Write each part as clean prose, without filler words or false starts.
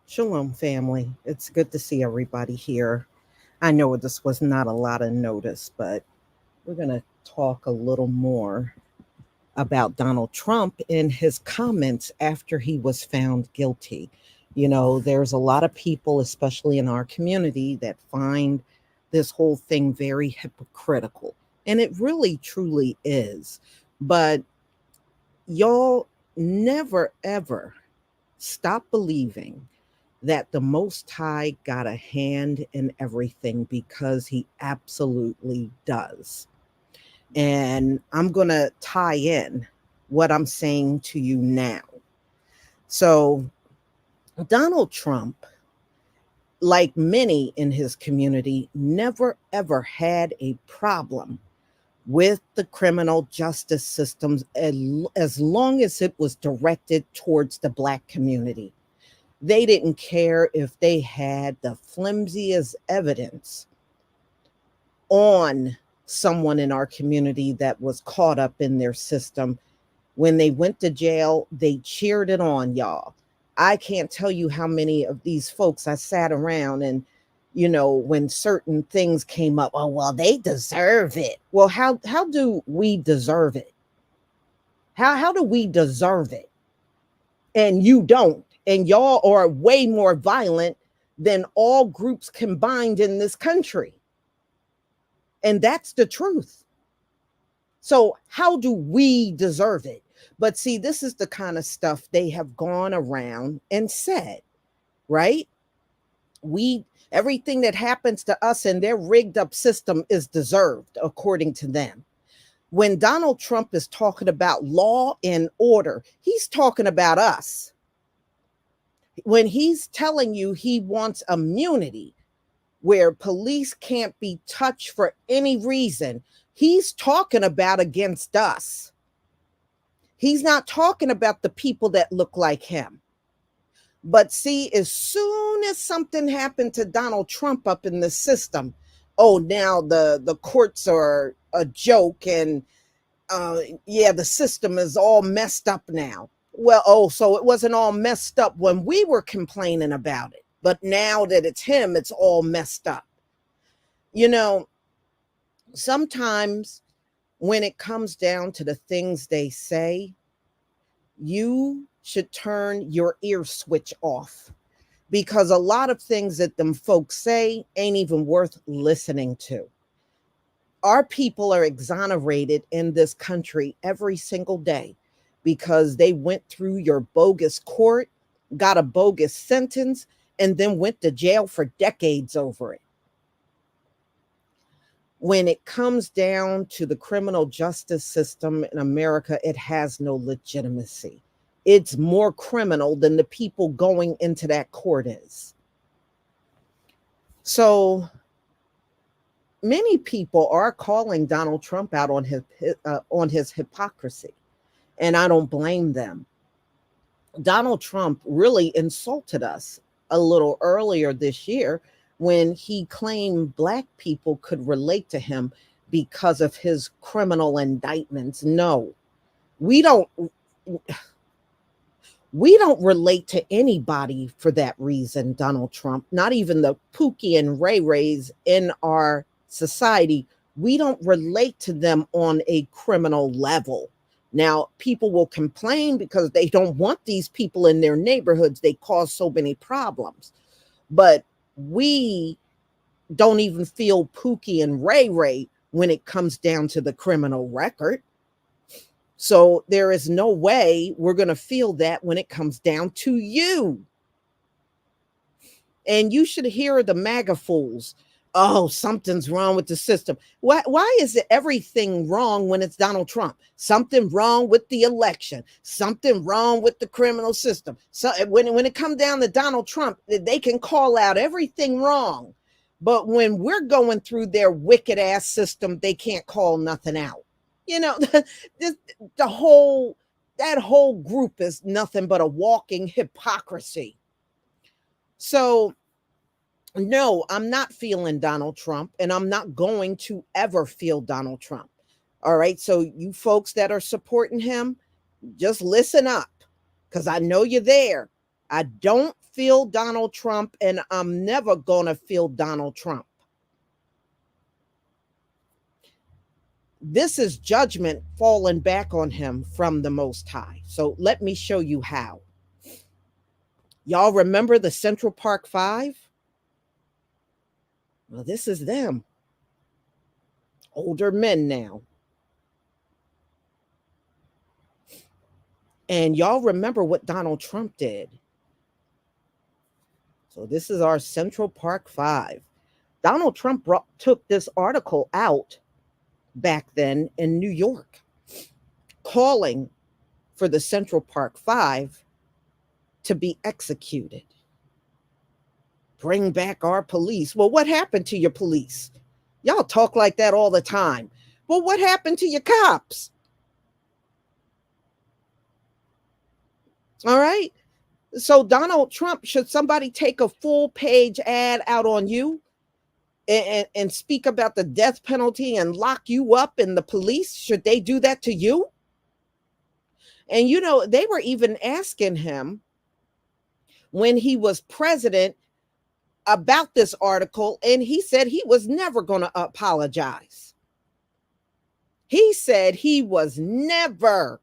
Shalom, family. It's good to see everybody here. I know this was not a lot of notice, but we're going to talk a little more about Donald Trump and his comments after he was found guilty. You know, there's a lot of people, especially in our community, that find this whole thing very hypocritical. And it really, truly is. But y'all never, ever stop believing that the Most High got a hand in everything, because he absolutely does. And I'm going to tie in what I'm saying to you now. So, Donald Trump, like many in his community, never ever had a problem with the criminal justice systems as long as it was directed towards the Black community. They didn't care if they had the flimsiest evidence on someone in our community that was caught up in their system. When they went to jail, they cheered it on, y'all. I can't tell you how many of these folks I sat around and, when certain things came up, oh, well, they deserve it. Well, how do we deserve it? How do we deserve it? and you don't. And y'all are way more violent than all groups combined in this country. And that's the truth. So, how do we deserve it? But see, this is the kind of stuff they have gone around and said, right? We Everything that happens to us in their rigged up system is deserved according to them. When Donald Trump is talking about law and order, he's talking about us. When he's telling you he wants immunity, where police can't be touched for any reason, he's talking about against us. He's not talking about the people that look like him. But see, as soon as something happened to Donald Trump up in the system, oh, now the courts are a joke, and yeah, the system is all messed up now. Well, oh, so it wasn't all messed up when we were complaining about it, but now that it's him, it's all messed up. You know, sometimes when it comes down to the things they say, you should turn your ear switch off, because a lot of things that them folks say ain't even worth listening to. Our people are exonerated in this country every single day because they went through your bogus court, got a bogus sentence, and then went to jail for decades over it. When it comes down to the criminal justice system in America, it has no legitimacy. It's more criminal than the people going into that court is. So many people are calling Donald Trump out on his hypocrisy, and I don't blame them. Donald Trump really insulted us a little earlier this year when he claimed Black people could relate to him because of his criminal indictments. No, we don't. We don't relate to anybody for that reason, Donald Trump, not even the Pookie and Ray Rays in our society. We don't relate to them on a criminal level. Now, people will complain because they don't want these people in their neighborhoods. They cause so many problems. But we don't even feel Pookie and Ray Ray when it comes down to the criminal record. So there is no way we're going to feel that when it comes down to you. And you should hear the MAGA fools. Oh, something's wrong with the system. Why is it everything wrong when it's Donald Trump? Something wrong with the election. Something wrong with the criminal system. So when it comes down to Donald Trump, they can call out everything wrong. But when we're going through their wicked ass system, they can't call nothing out. You know, that whole group is nothing but a walking hypocrisy. So no, I'm not feeling Donald Trump, and I'm not going to ever feel Donald Trump. All right. So you folks that are supporting him, just listen up, because I know you're there. I don't feel Donald Trump, and I'm never going to feel Donald Trump. This is judgment falling back on him from the Most High. So let me show you how. Y'all remember the Central Park Five? Well, this is them. Older men now. And y'all remember what Donald Trump did. So this is our Central Park Five. Donald Trump took this article out back then in New York, calling for the Central Park Five to be executed. Bring back our police. Well, what happened to your police? Y'all talk like that all the time. Well, what happened to your cops? All right. So Donald Trump, should somebody take a full page ad out on you and speak about the death penalty and lock you up in the police? Should they do that to you? And you know, they were even asking him when he was president about this article, and he said he was never going to apologize. He said he was never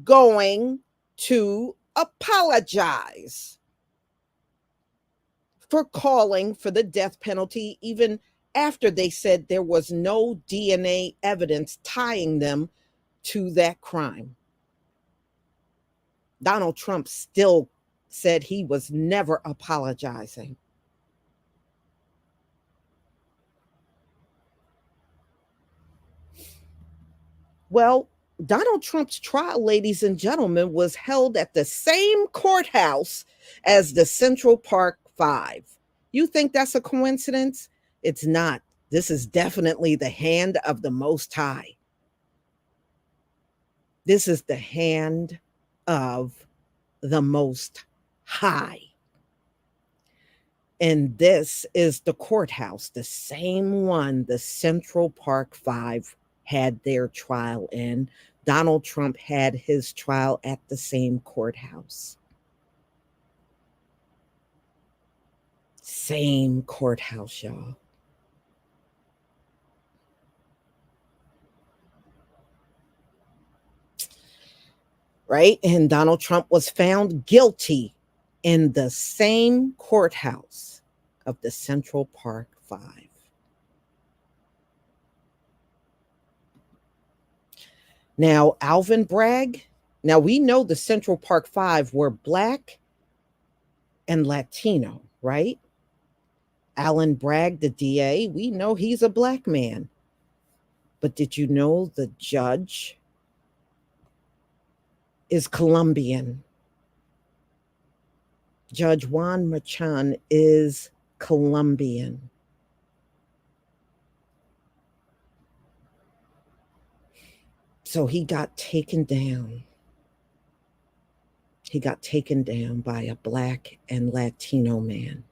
going to apologize for calling for the death penalty, even after they said there was no DNA evidence tying them to that crime. Donald Trump still said he was never apologizing. Well, Donald Trump's trial, ladies and gentlemen, was held at the same courthouse as the Central Park Five. You think that's a coincidence? It's not. This is definitely the hand of the Most High. This is the hand of the Most High. And this is the courthouse, the same one the Central Park Five had their trial in. Donald Trump had his trial at the same courthouse. Same courthouse, y'all. Right? And Donald Trump was found guilty in the same courthouse of the Central Park Five. Now, Alvin Bragg, now we know the Central Park Five were Black and Latino, right? Alvin Bragg, the DA, we know he's a Black man. But did you know the judge is Colombian? Judge Juan Machan is Colombian. So he got taken down. He got taken down by a Black and Latino man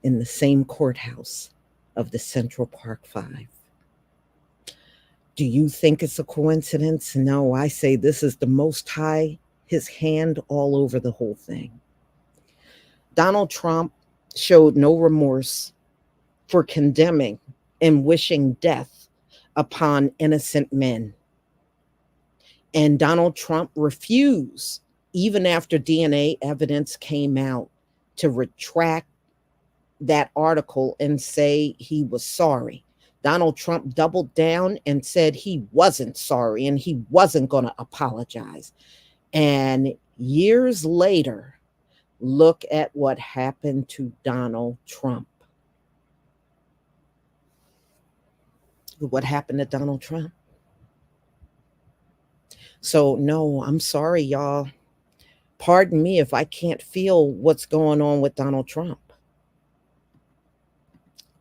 in the same courthouse of the Central Park Five. Do you think it's a coincidence? No, I say this is the Most High, his hand all over the whole thing. Donald Trump showed no remorse for condemning and wishing death upon innocent men. And Donald Trump refused, even after DNA evidence came out, to retract that article and say he was sorry. Donald Trump doubled down and said he wasn't sorry and he wasn't going to apologize. And years later, look at what happened to Donald Trump. What happened to Donald Trump? So, no, I'm sorry, y'all. Pardon me if I can't feel what's going on with Donald Trump.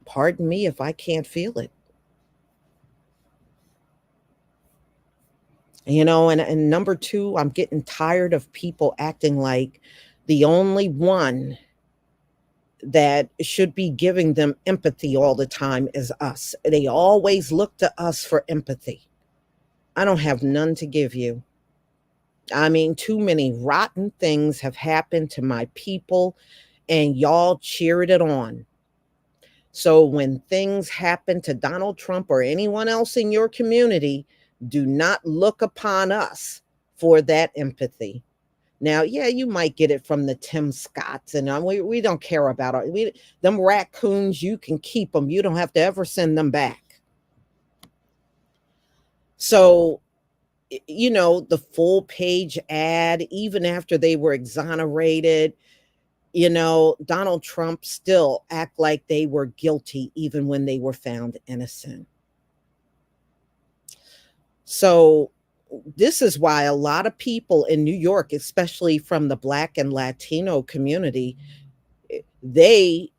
Pardon me if I can't feel it. And number two, I'm getting tired of people acting like the only one that should be giving them empathy all the time is us. They always look to us for empathy. I don't have none to give you. I mean, too many rotten things have happened to my people, and y'all cheered it on. So when things happen to Donald Trump or anyone else in your community, do not look upon us for that empathy. Now, yeah, you might get it from the Tim Scotts, and we don't care about it. Them raccoons, you can keep them. You don't have to ever send them back. So, the full page ad, even after they were exonerated, Donald Trump still act like they were guilty even when they were found innocent. So this is why a lot of people in New York, especially from the Black and Latino community, they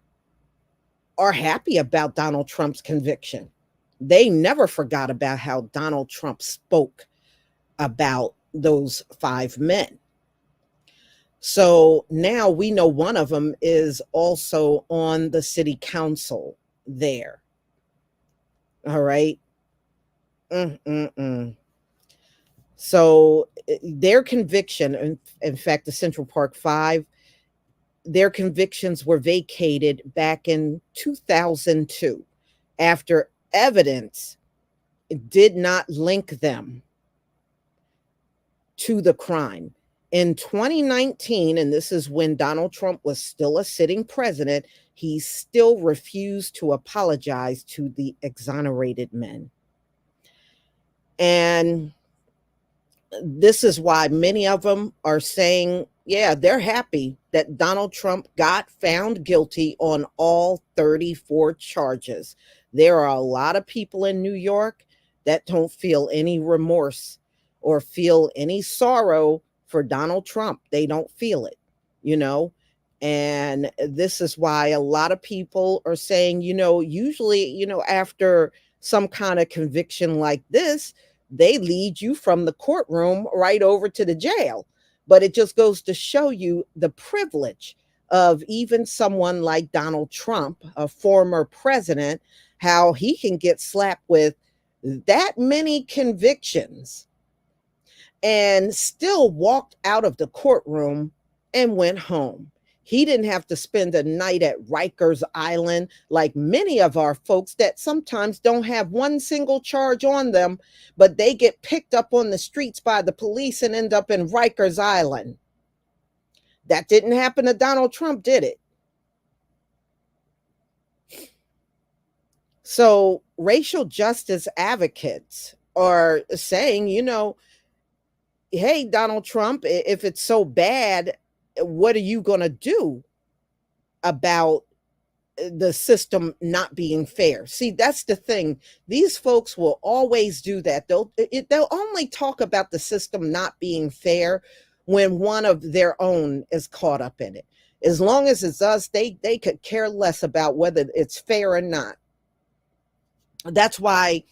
are happy about Donald Trump's conviction. They never forgot about how Donald Trump spoke about those five men. So now we know one of them is also on the city council there. All right. So their conviction, in fact, the Central Park Five, their convictions were vacated back in 2002 after evidence did not link them to the crime. In 2019, and this is when Donald Trump was still a sitting president, he still refused to apologize to the exonerated men. And this is why many of them are saying, yeah, they're happy that Donald Trump got found guilty on all 34 charges. There are a lot of people in New York that don't feel any remorse or feel any sorrow for Donald Trump. They don't feel it, you know? And this is why a lot of people are saying, usually, after some kind of conviction like this, they lead you from the courtroom right over to the jail. But it just goes to show you the privilege of even someone like Donald Trump, a former president, how he can get slapped with that many convictions and still walked out of the courtroom and went home. He didn't have to spend a night at Rikers Island like many of our folks that sometimes don't have one single charge on them, but they get picked up on the streets by the police and end up in Rikers Island. That didn't happen to Donald Trump, did it? So, racial justice advocates are saying, hey, Donald Trump, if it's so bad, what are you going to do about the system not being fair? See, that's the thing. These folks will always do that. They'll only talk about the system not being fair when one of their own is caught up in it. As long as it's us, they could care less about whether it's fair or not. That's why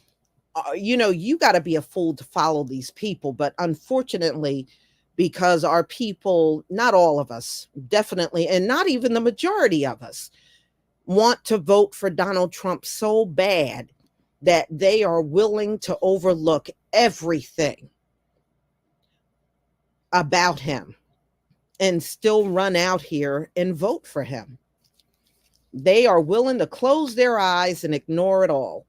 you got to be a fool to follow these people. But unfortunately, because our people, not all of us, definitely, and not even the majority of us, want to vote for Donald Trump so bad that they are willing to overlook everything about him and still run out here and vote for him. They are willing to close their eyes and ignore it all.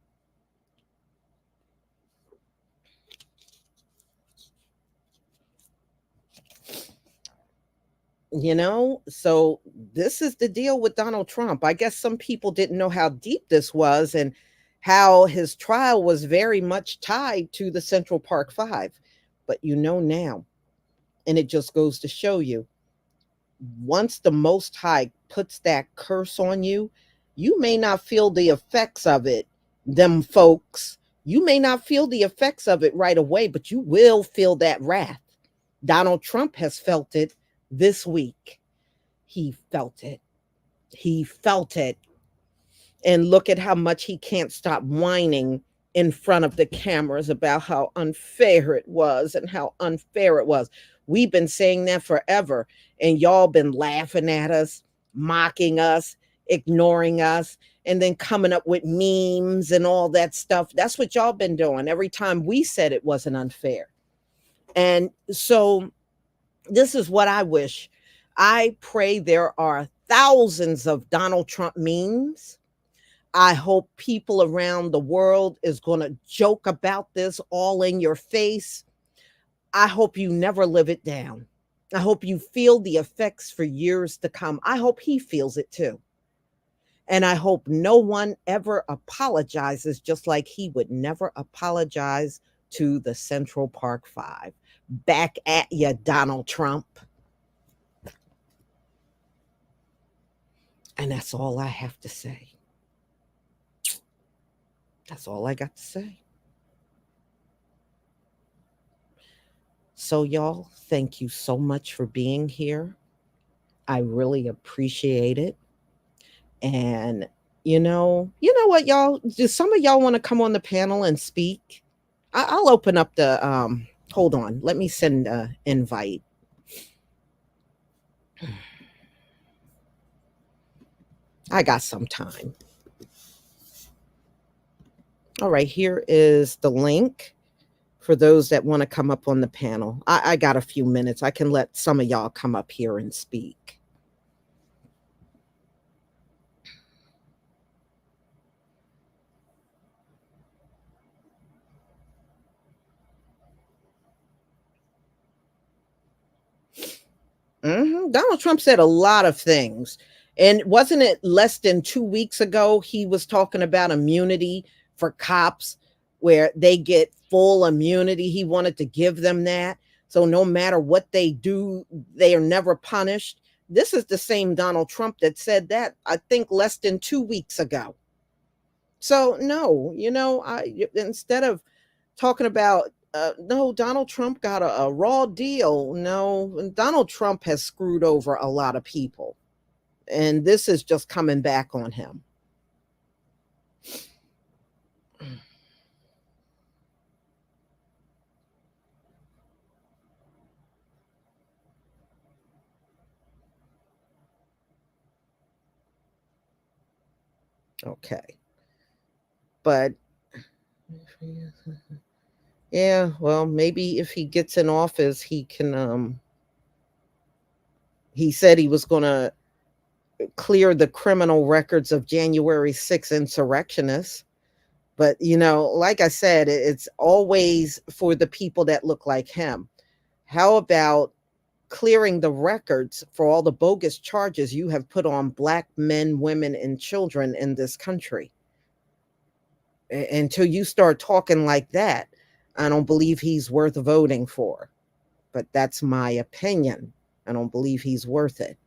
So this is the deal with Donald Trump. I guess some people didn't know how deep this was and how his trial was very much tied to the Central Park Five. But now, and it just goes to show you, once the Most High puts that curse on you, you may not feel the effects of it, them folks. You may not feel the effects of it right away, but you will feel that wrath. Donald Trump has felt it this week. He felt it. He felt it. And look at how much he can't stop whining in front of the cameras about how unfair it was and how unfair it was. We've been saying that forever, and y'all been laughing at us, mocking us, ignoring us, and then coming up with memes and all that stuff. That's what y'all been doing every time we said it wasn't unfair. And so this is what I wish. I pray there are thousands of Donald Trump memes. I hope people around the world is going to joke about this all in your face. I hope you never live it down. I hope you feel the effects for years to come. I hope he feels it too. And I hope no one ever apologizes, just like he would never apologize to the Central Park Five. Back at you, Donald Trump. And that's all I have to say. That's all I got to say. So, y'all, thank you so much for being here. I really appreciate it. And you know what, y'all? Do some of y'all want to come on the panel and speak? I'll open up the. Hold on, let me send an invite. I got some time. All right, here is the link for those that want to come up on the panel. I got a few minutes. I can let some of y'all come up here and speak. Donald Trump said a lot of things. And wasn't it less than 2 weeks ago he was talking about immunity for cops, where they get full immunity? He wanted to give them that. So no matter what they do, they are never punished. This is the same Donald Trump that said that, I think, less than 2 weeks ago. So no, instead of talking about no, Donald Trump got a raw deal. No, Donald Trump has screwed over a lot of people, and this is just coming back on him. Okay, but yeah, well, maybe if he gets in office, he can. He said he was going to clear the criminal records of January 6th insurrectionists. But, like I said, it's always for the people that look like him. How about clearing the records for all the bogus charges you have put on Black men, women, and children in this country? Until you start talking like that, I don't believe he's worth voting for. But that's my opinion. I don't believe he's worth it.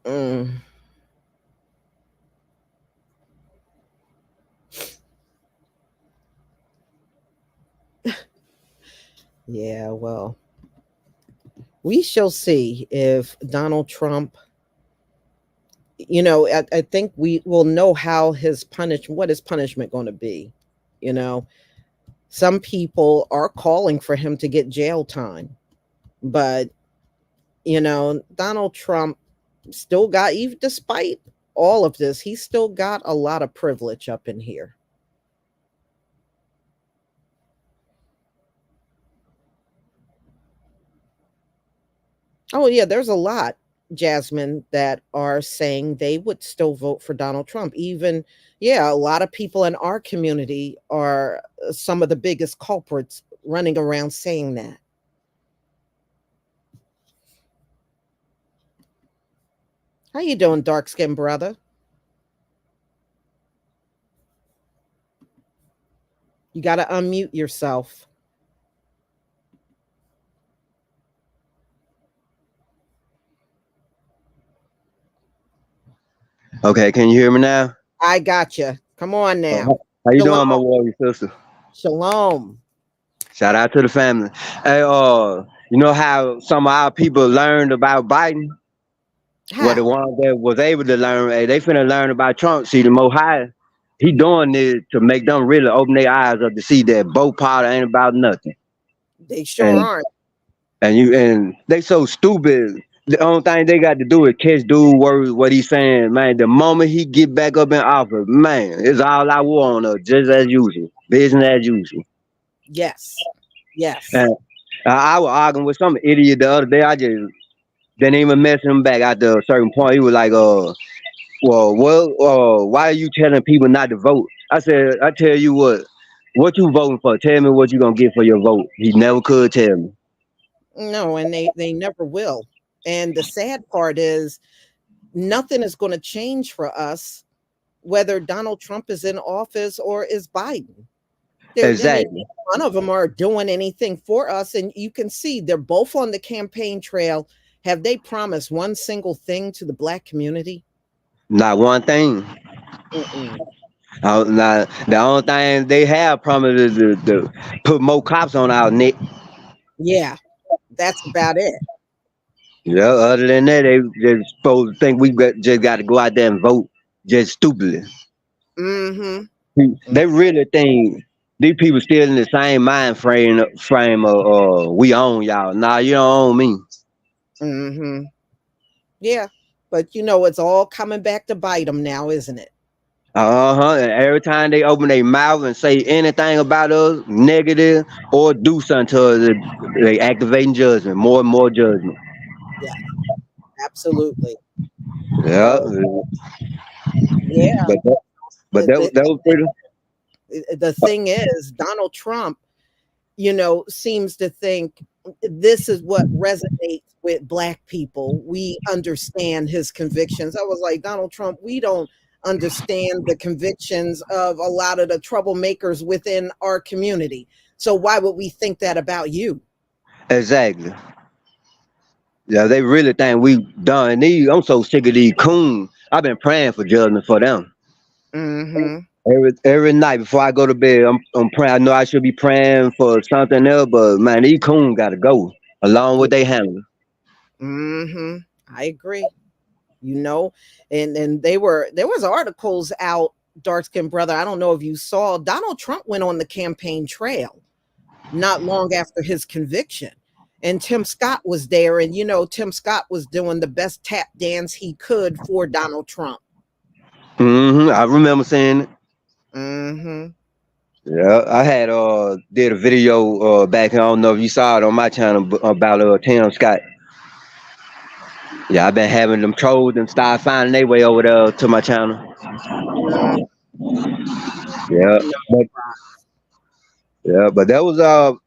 Mm. Yeah, well, we shall see if Donald Trump, I think we will know how what his punishment going to be. You know, some people are calling for him to get jail time, but, Donald Trump still got, even despite all of this, he still got a lot of privilege up in here. Oh, yeah, there's a lot, Jasmine, that are saying they would still vote for Donald Trump. Even, yeah, a lot of people in our community are some of the biggest culprits running around saying that. How you doing, dark skinned brother? You got to unmute yourself. Okay, can you hear me now? I got you. Come on now. How you Shalom. doing, my warrior sister? Shalom. Shout out to the family. Hey, you know how some of our people learned about Biden? Well, the How? ones that was able to learn, hey, they finna learn about Trump. See, the Most High, he doing this to make them really open their eyes up to see that both party ain't about nothing. They sure And aren't. and they so stupid. The only thing they got to do is catch dude words what he's saying, man. The moment he get back up in office, man, it's all I want on us, just as usual, business as usual. Yes. Yes. And I was arguing with some idiot the other day. I just didn't even mess him back after a certain point. He was like, why are you telling people not to vote? I said, I tell you what you voting for? Tell me what you gonna get for your vote. He never could tell me. No, and they never will. And the sad part is nothing is going to change for us whether Donald Trump is in office or is Biden. I mean, Exactly. none of them are doing anything for us. And you can see they're both on the campaign trail. Have they promised one single thing to the Black community? Not one thing. Mm-mm. Not, the only thing they have promised is to put more cops on our neck. Yeah, that's about it. Yeah, other than that, they supposed to think just got to go out there and vote just stupidly. Mm-hmm. They really think these people still in the same mind frame of we own y'all. Nah, you don't own me. Mm-hmm. Yeah. But it's all coming back to bite them now, isn't it? Uh-huh. And every time they open their mouth and say anything about us, negative, or do something to us, they activating judgment, more and more judgment. Yeah, absolutely. Yeah. So yeah, But that, but the, that, the, that was pretty. the thing is, Donald Trump, seems to think this is what resonates with black people. We understand his convictions. I was like, Donald Trump, we don't understand the convictions of a lot of the troublemakers within our community. So why would we think that about you? Exactly. Yeah, they really think we done. These, I'm so sick of these coons. I've been praying for judgment for them. Mm-hmm. Every night before I go to bed, I'm praying. I know I should be praying for something else, but man, these coons gotta go along with Yeah. they handler. Mm-hmm. I agree. You know, and there was articles out, dark skinned brother. I don't know if you saw, Donald Trump went on the campaign trail not long after his conviction. And Tim Scott was there. And, Tim Scott was doing the best tap dance he could for Donald Trump. I remember saying it. Hmm. Yeah, I had did a video back. I don't know if you saw it on my channel about Tim Scott. Yeah, I've been having them trolls and start finding their way over there to my channel. Mm, Yeah, no. but that was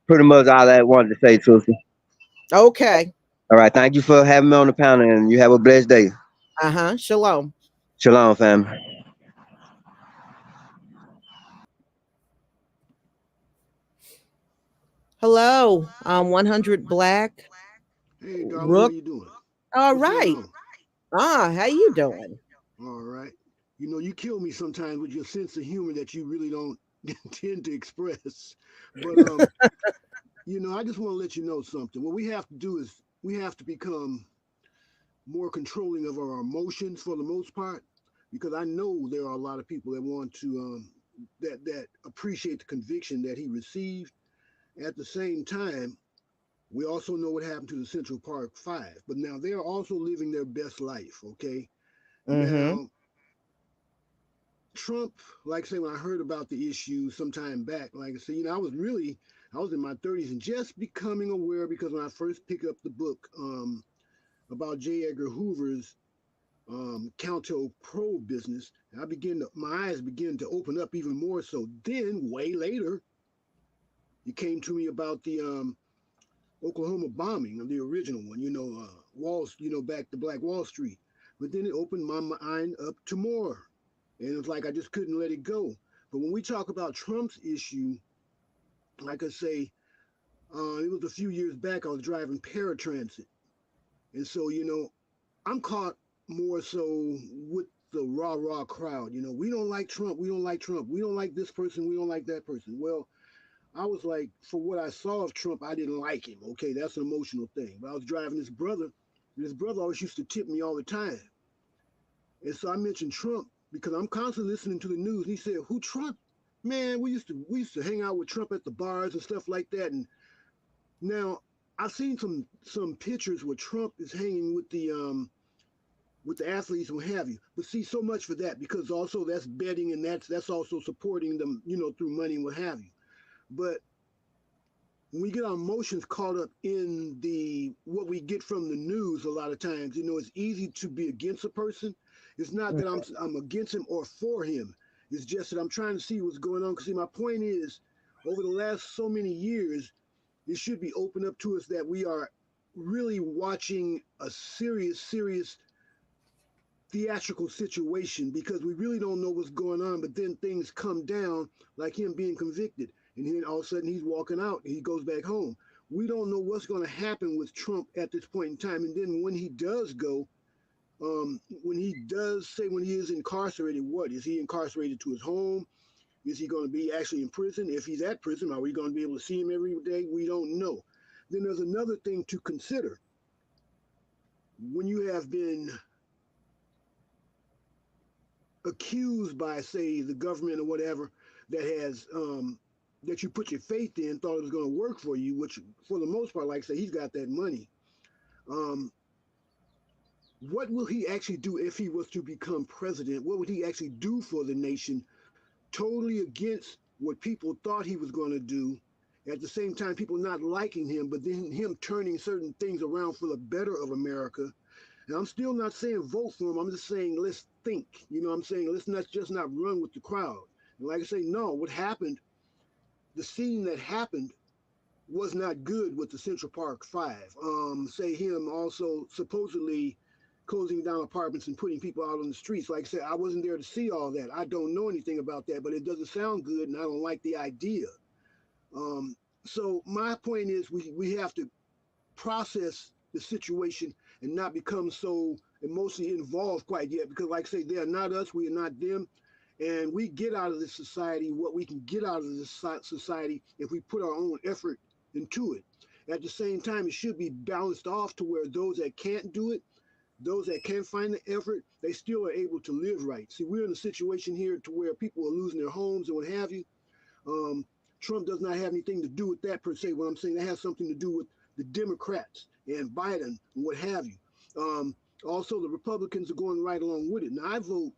pretty much all I wanted to say, sister. Okay. All right, thank you for having me on the panel, and you have a blessed day. Uh-huh. Shalom. Shalom, family. Hello. 100 Black. Hey, darling, how Rook. you doing? All What's going right. on? How you doing? All right. You kill me sometimes with your sense of humor that you really don't tend to express. But I just want to let you know something. What we have to do is we have to become more controlling of our emotions for the most part, because I know there are a lot of people that want to that appreciate the conviction that he received. At the same time, we also know what happened to the Central Park Five, but now they are also living their best life. Okay. Mm-hmm. Now, Trump, like I say, when I heard about the issue some time back, like I said, I was in my 30s and just becoming aware, because when I first picked up the book about J. Edgar Hoover's Counter Pro business, my eyes began to open up even more so. Then, way later, it came to me about the Oklahoma bombing of the original one, back to Black Wall Street. But then it opened my mind up to more. And it's like I just couldn't let it go. But when we talk about Trump's issue, like I say, it was a few years back, I was driving paratransit. And so, I'm caught more so with the rah rah crowd. We don't like Trump. We don't like Trump. We don't like this person. We don't like that person. Well, I was like, for what I saw of Trump, I didn't like him. Okay, that's an emotional thing. But I was driving this brother, and this brother always used to tip me all the time. And so I mentioned Trump because I'm constantly listening to the news. And he said, "Who Trump? Man, we used to hang out with Trump at the bars and stuff like that." And now I've seen some pictures where Trump is hanging with the athletes and what have you. But see, so much for that, because also that's betting, and that's also supporting them, through money and what have you. But when we get our emotions caught up in the what we get from the news, a lot of times, it's easy to be against a person. It's not that I'm against him or for him. It's just that I'm trying to see what's going on. Because see, my point is, over the last so many years, it should be open up to us that we are really watching a serious theatrical situation, because we really don't know what's going on. But then things come down, like him being convicted, and then all of a sudden he's walking out and he goes back home. We don't know what's going to happen with Trump at this point in time. And then when he does go, when he does say, when he is incarcerated, what is he incarcerated to his home? Is he going to be actually in prison? If he's at prison, are we going to be able to see him every day? We don't know. Then there's another thing to consider. When you have been accused by, say, the government or whatever, that has that you put your faith in, thought it was going to work for you, which for the most part, like I say, he's got that money. Um, what will he actually do if he was to become president? What would he actually do for the nation? Totally against what people thought he was going to do. At the same time, people not liking him, but then him turning certain things around for the better of America. And I'm still not saying vote for him. I'm just saying let's think. I'm saying let's not just not run with the crowd. And like I say, no, what happened, the scene that happened was not good with the Central Park Five. Say him also supposedly closing down apartments and putting people out on the streets. Like I said, I wasn't there to see all that. I don't know anything about that, but it doesn't sound good, and I don't like the idea. Um, so my point is, we have to process the situation and not become so emotionally involved quite yet. Because, like I say, they are not us, we are not them, and we get out of this society what we can get out of this society if we put our own effort into it. At the same time, it should be balanced off to where those that can't do it, those that can't find the effort, they still are able to live right. See, we're in a situation here to where people are losing their homes and what have you. Um, Trump does not have anything to do with that per se. What I'm saying, that has something to do with the Democrats and Biden and what have you. Um, Also, the Republicans are going right along with it. Now, I vote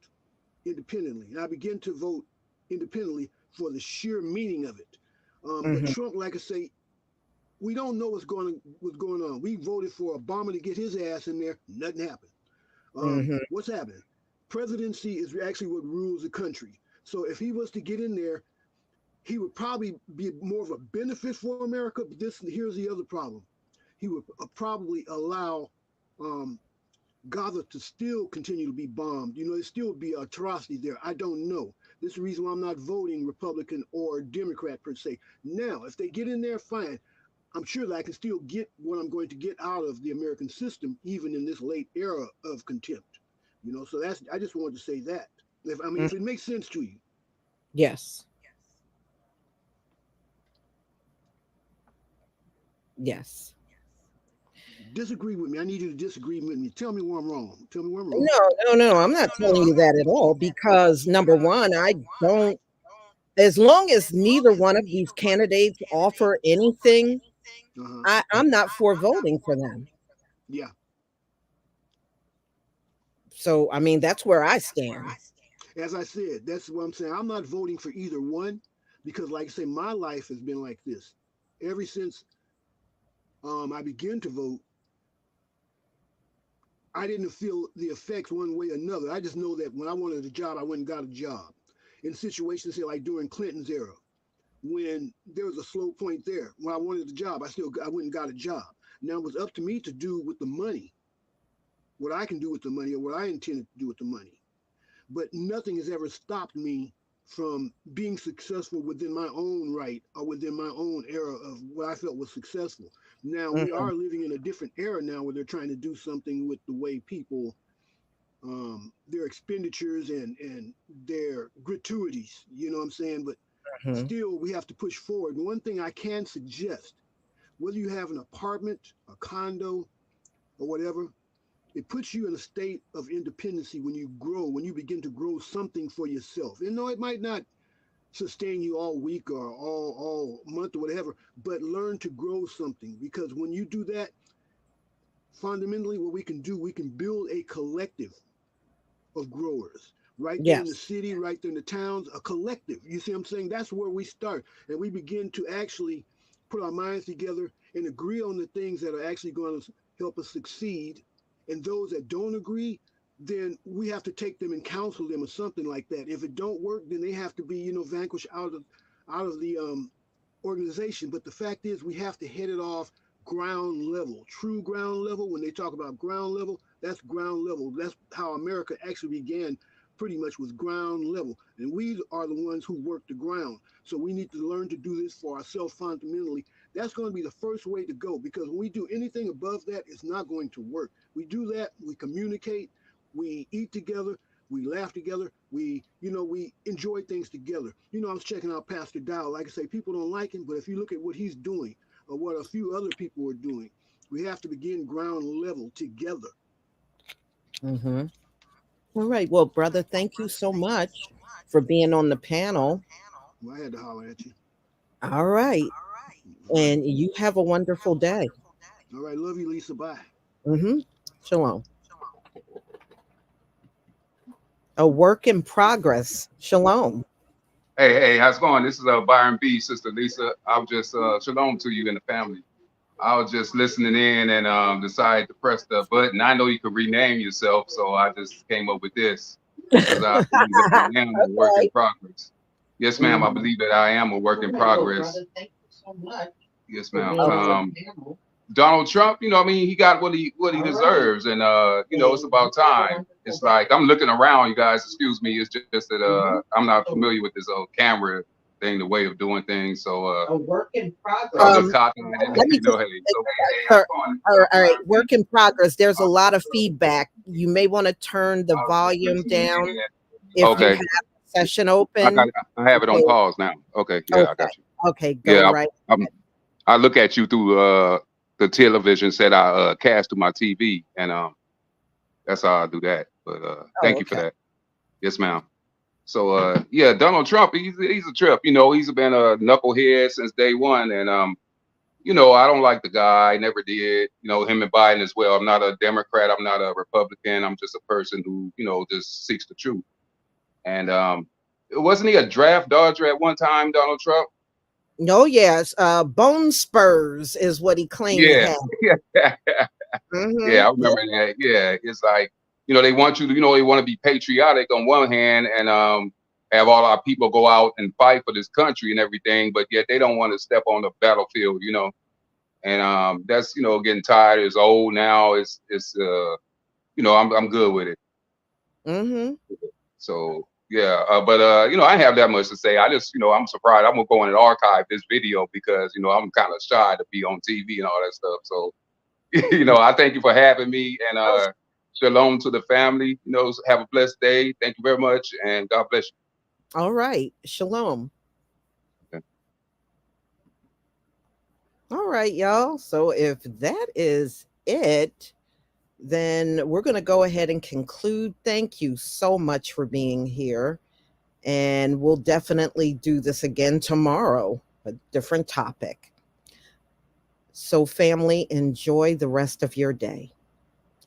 independently, and I begin to vote independently for the sheer meaning of it. But Hmm. Trump, like I say, we don't know what's going on. We voted for Obama to get his ass in there. Nothing happened. Hmm. What's happening? Presidency is actually what rules the country. So if he was to get in there, he would probably be more of a benefit for America. But here's the other problem. He would probably allow um, Gaza to still continue to be bombed. There still be atrocities there. I don't know. This is the reason why I'm not voting Republican or Democrat per se. Now, if they get in there, fine. I'm sure that I can still get what I'm going to get out of the American system, even in this late era of contempt. So that's. I just wanted to say that. If it makes sense to you. Yes. Yes. Disagree with me. I need you to disagree with me. Tell me where I'm wrong. Tell me where I'm wrong. No, no, no. I'm not telling you that at all because number one, I don't, as long as neither one of these candidates offer anything, Uh huh. I'm not for voting for them. Yeah. So, I mean, that's where I stand. As I said, that's what I'm saying. I'm not voting for either one because, like I say, my life has been like this. Ever since I began to vote, I didn't feel the effects one way or another. I just know that when I wanted a job, I went and got a job. In situations say like during Clinton's era, when there was a slow point there, when I wanted a job, I went and got a job. Now it was up to me to do with the money, what I can do with the money, or what I intended to do with the money. But nothing has ever stopped me from being successful within my own right or within my own era of what I felt was successful. Now we Mhm. are living in a different era now where they're trying to do something with the way people their expenditures and their gratuities, you know what I'm saying? But Mhm. still we have to push forward. One thing I can suggest, whether you have an apartment, a condo, or whatever, it puts you in a state of independency when you grow, when you begin to grow something for yourself. You know, it might not sustain you all week or all month or whatever, but learn to grow something because when you do that, fundamentally what we can do, we can build a collective of growers. Right there in the Yes. city, right there in the towns, a collective. You see what I'm saying? That's where we start. And we begin to actually put our minds together and agree on the things that are actually going to help us succeed. And those that don't agree, then we have to take them and counsel them or something like that. If it don't work, then they have to be, vanquished out of the organization. But the fact is, we have to head it off ground level, true ground level. When they talk about ground level, that's ground level. That's how America actually began, pretty much with ground level. And we are the ones who work the ground. So we need to learn to do this for ourselves fundamentally. That's going to be the first way to go because when we do anything above that, it's not going to work. We do that, we communicate, we eat together, we laugh together. We enjoy things together. I was checking out Pastor Dow. Like I say, people don't like him, but if you look at what he's doing or what a few other people are doing, we have to begin ground level together. Hmm. All right. Well, brother, thank you so much for being on the panel. Well, I had to holler at you. All right. All right. And you have a wonderful day. All right. Love you, Lisa. Bye. Hmm. Shalom. A work in progress. Shalom. Hey, hey, how's it going? This is Byron B, Sister Lisa. I was just shalom to you and the family. I was just listening in and decided to press the button. I know you could rename yourself, so I just came up with this because I believe that I am a work in Okay. progress. Yes, ma'am. I Mhm. believe that I am a work in progress. Thank you so much. Yes, ma'am. Okay. Donald Trump, I mean, he got what he deserves, and it's about time. It's like I'm looking around, you guys. Excuse me. It's just that I'm not familiar with this camera thing, the way of doing things. So I'm just copying Let it. me just, Hey, so sir, all right, work in progress. There's a lot of feedback. You may want to turn the volume down if you okay, have a session I got open. I have it on Okay, pause now. Okay, yeah, I okay, got you. okay, go Yeah, right. I look at you through the television set I cast through my TV, and that's how I do that. But Oh, thank you for okay. that. Yes, ma'am. So yeah, Donald Trump, he's a trip. He's been a knucklehead since day one, and I don't like the guy. Never did. Him and Biden as well. I'm not a Democrat. I'm not a Republican. I'm just a person who just seeks the truth. And wasn't he a draft dodger at one time, Donald Trump? No, yes, bone spurs is what he claimed he Yeah, had. yeah. Mm-hmm. Yeah, I remember that. Yeah, it's like they want you to, they want to be patriotic on one hand, and have all our people go out and fight for this country and everything, but yet they don't want to step on the battlefield. And that's getting tired. It's old now. I'm good with it. Mm-hmm. So yeah, but I didn't have that much to say. I just I'm surprised. I'm gonna go in and archive this video because I'm kind of shy to be on TV and all that stuff. So I thank you for having me, and shalom to the family. Have a blessed day. Thank you very much, and God bless All right. Shalom. you. All right, y'all. So if that is it, then we're going to go ahead and conclude. Thank you so much for being here. And we'll definitely do this again tomorrow, a different topic. So, family, enjoy the rest of your day.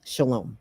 Shalom.